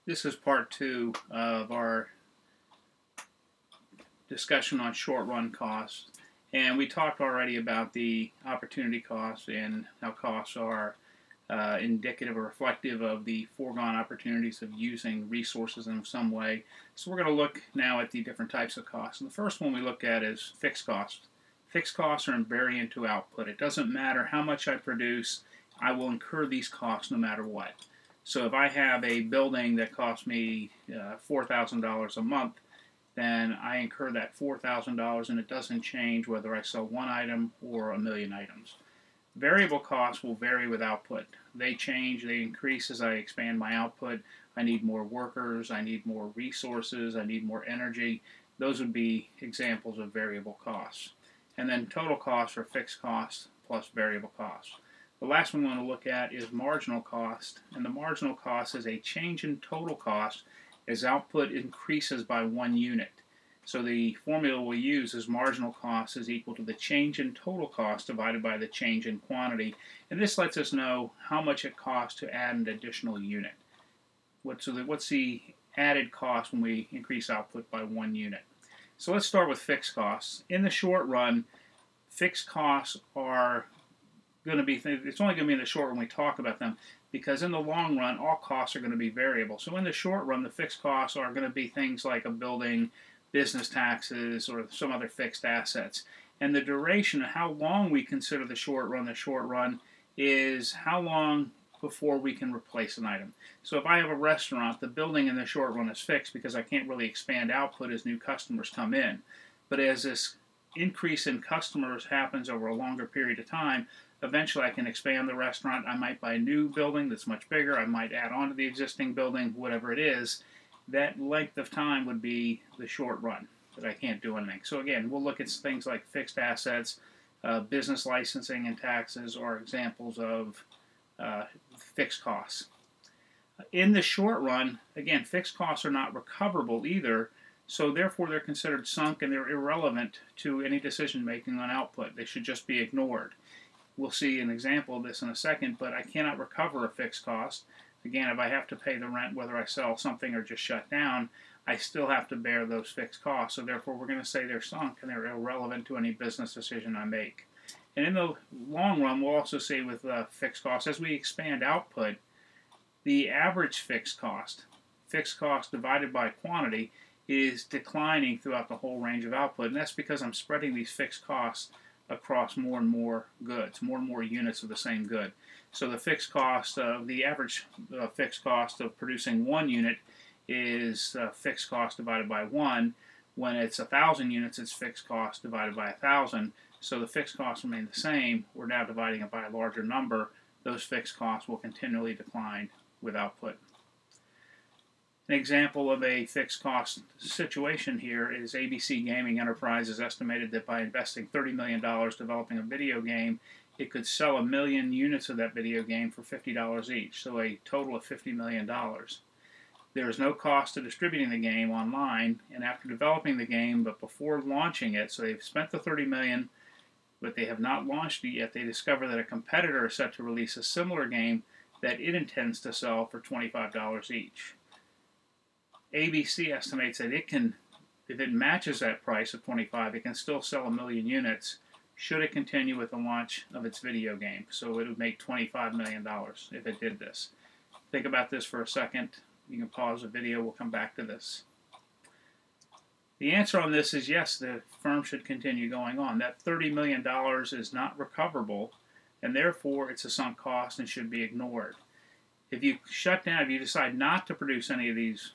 This is part two of our discussion on short run costs. And we talked already about the opportunity costs and how costs are indicative or reflective of the foregone opportunities of using resources in some way. So we're going to look now at the different types of costs. And the first one we look at is fixed costs. Fixed costs are invariant to output. It doesn't matter how much I produce, I will incur these costs no matter what. So if I have a building that costs me $4,000 a month, then I incur that $4,000 and it doesn't change whether I sell one item or a million items. Variable costs will vary with output. They change, they increase as I expand my output. I need more workers, I need more resources, I need more energy. Those would be examples of variable costs. And then total costs are fixed costs plus variable costs. The last one we want to look at is marginal cost, and the marginal cost is a change in total cost as output increases by 1 unit. So the formula we'll use is marginal cost is equal to the change in total cost divided by the change in quantity, and this lets us know how much it costs to add an additional unit. What's the added cost when we increase output by 1 unit? So let's start with fixed costs. In the short run, fixed costs are going to be, it's only going to be in the short run we talk about them, because in the long run all costs are going to be variable. So in the short run the fixed costs are going to be things like a building, business taxes, or some other fixed assets. And the duration of how long we consider the short run is how long before we can replace an item. So if I have a restaurant, the building in the short run is fixed because I can't really expand output as new customers come in. But as this increase in customers happens over a longer period of time, eventually I can expand the restaurant. I might buy a new building that's much bigger. I might add on to the existing building, whatever it is. That length of time would be the short run that I can't do anything. So again, we'll look at things like fixed assets, business licensing and taxes are examples of fixed costs. In the short run, again, fixed costs are not recoverable either, so therefore they're considered sunk and they're irrelevant to any decision making on output. They should just be ignored. We'll see an example of this in a second, but I cannot recover a fixed cost. Again, if I have to pay the rent whether I sell something or just shut down, I still have to bear those fixed costs. So therefore we're going to say they're sunk and they're irrelevant to any business decision I make. And in the long run, we'll also say with fixed costs, as we expand output, the average fixed cost divided by quantity, is declining throughout the whole range of output. And that's because I'm spreading these fixed costs across more and more goods, more and more units of the same good. So the fixed cost, the average fixed cost of producing 1 unit is fixed cost divided by 1. When it's 1,000 units, it's fixed cost divided by 1,000. So the fixed costs remain the same. We're now dividing it by a larger number. Those fixed costs will continually decline with output. An example of a fixed cost situation here is ABC Gaming Enterprises estimated that by investing $30 million developing a video game, it could sell 1 million units of that video game for $50 each, so a total of $50 million. There is no cost to distributing the game online, and after developing the game but before launching it, so they've spent the $30 million, but they have not launched it yet, they discover that a competitor is set to release a similar game that it intends to sell for $25 each. ABC estimates that it can, if it matches that price of $25, it can still sell 1 million units should it continue with the launch of its video game. So it would make $25 million if it did this. Think about this for a second. You can pause the video. We'll come back to this. The answer on this is yes, the firm should continue going on. That $30 million is not recoverable, and therefore it's a sunk cost and should be ignored. If you shut down, if you decide not to produce any of these,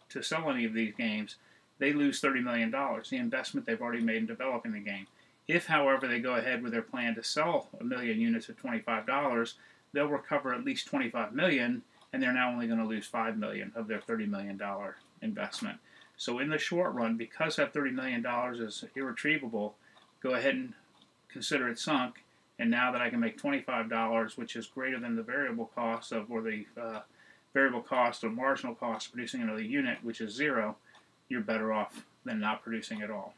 to sell any of these games, they lose $30 million, the investment they've already made in developing the game. If, however, they go ahead with their plan to sell 1 million units at $25, they'll recover at least $25 million, and they're now only going to lose $5 million of their $30 million investment. So in the short run, because that $30 million is irretrievable, go ahead and consider it sunk, and now that I can make $25, which is greater than the variable cost of, or the variable cost or marginal cost of producing another unit, which is 0, you're better off than not producing at all.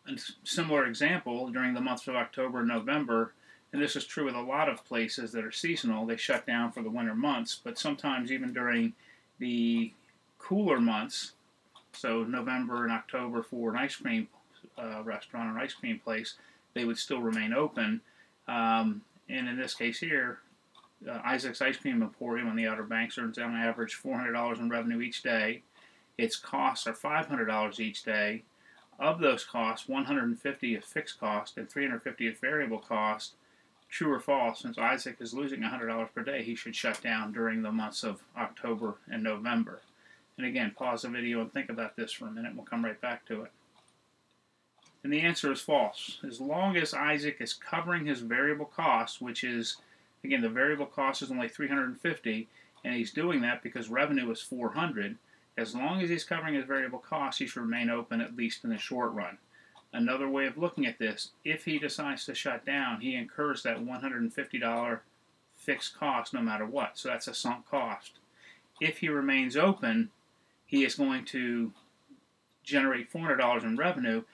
A similar example, during the months of October and November, And this is true with a lot of places that are seasonal. They shut down for the winter months, but sometimes even during the cooler months, so November and October for an ice cream restaurant or ice cream place, they would still remain open. And in this case here, Isaac's Ice Cream Emporium on the Outer Banks earns on average $400 in revenue each day. Its costs are $500 each day. Of those costs, $150 is fixed cost and $350 is variable cost. True or false, since Isaac is losing $100 per day, he should shut down during the months of October and November. And again, pause the video and think about this for a minute. We'll come right back to it. And the answer is false. As long as Isaac is covering his variable costs, which is, again, the variable cost is only $350, and he's doing that because revenue is $400. As long as he's covering his variable costs, he should remain open at least in the short run. Another way of looking at this, if he decides to shut down, he incurs that $150 fixed cost no matter what. So that's a sunk cost. If he remains open, he is going to generate $400 in revenue.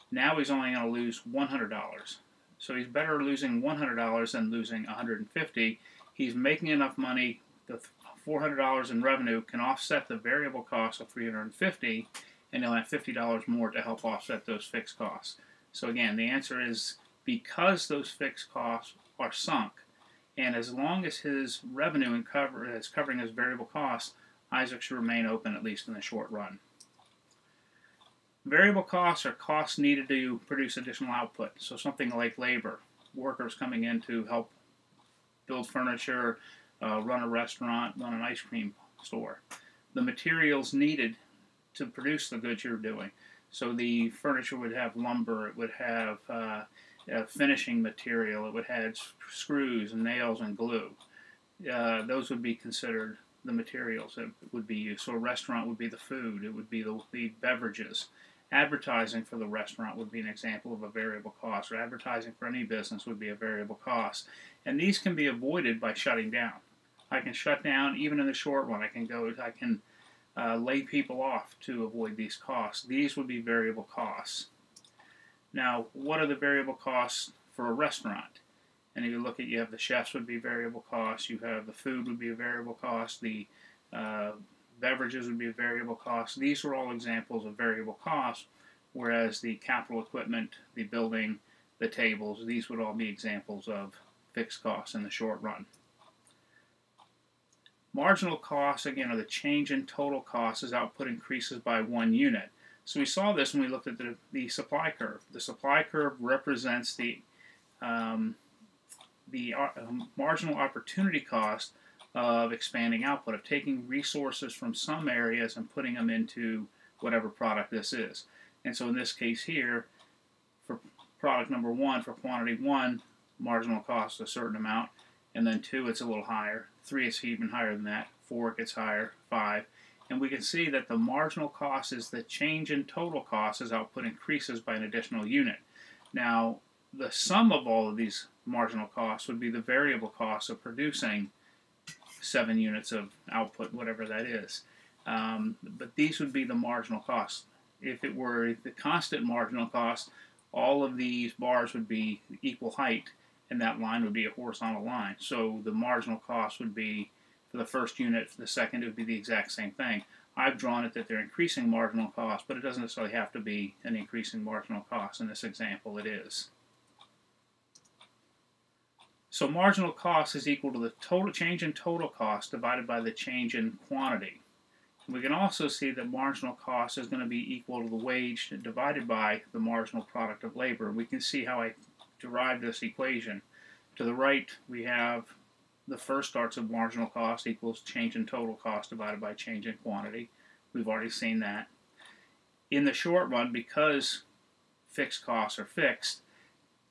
Now he's only going to lose $100. So he's better losing $100 than losing $150. He's making enough money. The $400 in revenue can offset the variable cost of $350, and he'll have $50 more to help offset those fixed costs. So again, the answer is because those fixed costs are sunk, and as long as his revenue is covering his variable costs, Isaac should remain open at least in the short run. Variable costs are costs needed to produce additional output. So something like labor, workers coming in to help build furniture, run a restaurant, run an ice cream store. The materials needed to produce the goods you're doing. So the furniture would have lumber, it would have finishing material, it would have screws and nails and glue. Those would be considered the materials that would be used. So a restaurant would be the food, it would be the beverages. Advertising for the restaurant would be an example of a variable cost, or advertising for any business would be a variable cost. And these can be avoided by shutting down. I can shut down even in the short run. I can lay people off to avoid these costs. These would be variable costs. Now, what are the variable costs for a restaurant? And if you look at, you have the chefs would be variable costs, you have the food would be a variable cost, the beverages would be a variable cost. These are all examples of variable costs, whereas the capital equipment, the building, the tables, these would all be examples of fixed costs in the short run. Marginal costs, again, are the change in total costs as output increases by 1 unit. So we saw this when we looked at the supply curve. The supply curve represents the marginal opportunity cost of expanding output, of taking resources from some areas and putting them into whatever product this is. And so in this case here, for product number 1, for quantity 1, marginal cost is a certain amount, and then 2, it's a little higher. 3, it's even higher than that. 4, it gets higher. 5. And we can see that the marginal cost is the change in total cost as output increases by an additional unit. Now, the sum of all of these marginal costs would be the variable cost of producing 7 units of output, whatever that is. But these would be the marginal costs. If it were the constant marginal cost, all of these bars would be equal height, and that line would be a horizontal line. So the marginal cost would be, for the first unit, for the second, it would be the exact same thing. I've drawn it that they're increasing marginal cost, but it doesn't necessarily have to be an increasing marginal cost. In this example, it is. So marginal cost is equal to the total change in total cost divided by the change in quantity. We can also see that marginal cost is going to be equal to the wage divided by the marginal product of labor. We can see how I derived this equation. To the right, we have the first starts of marginal cost equals change in total cost divided by change in quantity. We've already seen that. In the short run, because fixed costs are fixed,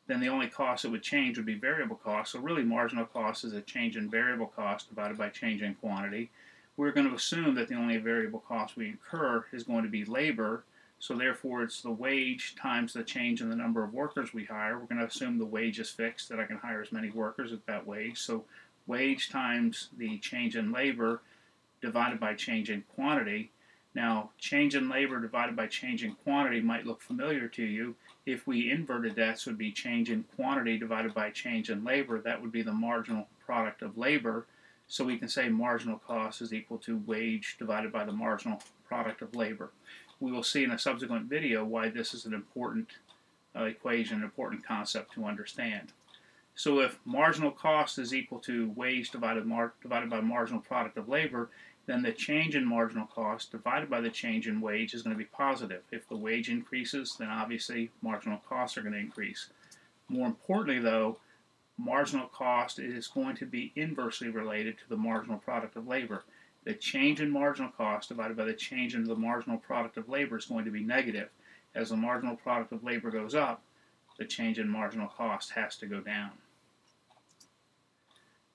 then the only cost that would change would be variable cost. So really marginal cost is a change in variable cost divided by change in quantity. We're going to assume that the only variable cost we incur is going to be labor. So therefore it's the wage times the change in the number of workers we hire. We're going to assume the wage is fixed, that I can hire as many workers at that wage. So wage times the change in labor divided by change in quantity. Now, change in labor divided by change in quantity might look familiar to you. If we inverted that, this would be change in quantity divided by change in labor. That would be the marginal product of labor. So we can say marginal cost is equal to wage divided by the marginal product of labor. We will see in a subsequent video why this is an important equation, an important concept to understand. So if marginal cost is equal to wage divided by marginal product of labor, then the change in marginal cost divided by the change in wage is going to be positive. If the wage increases, then obviously marginal costs are going to increase. More importantly, though, marginal cost is going to be inversely related to the marginal product of labor. The change in marginal cost divided by the change in the marginal product of labor is going to be negative. As the marginal product of labor goes up, the change in marginal cost has to go down.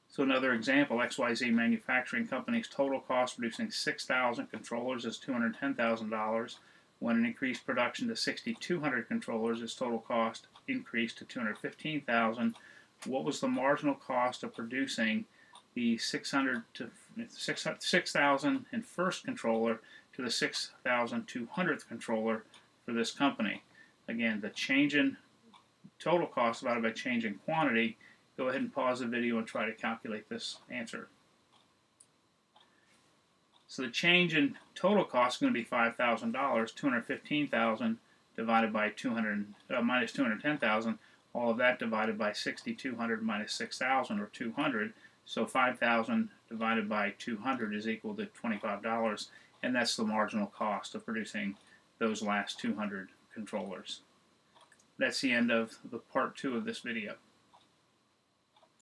So another example, XYZ Manufacturing Company's total cost producing 6,000 controllers is $210,000. When it increased production to 6,200 controllers, its total cost increased to $215,000. What was the marginal cost of producing the 6,000 and first controller to the 6,200th controller for this company? Again, the change in total cost divided by change in quantity. Go ahead and pause the video and try to calculate this answer. So the change in total cost is going to be $5,000. $215,000 divided by minus $210,000. All of that divided by 6,200 minus 6,000, or 200. So 5,000 divided by 200 is equal to $25, and that's the marginal cost of producing those last 200 controllers. That's the end of the part 2 of this video.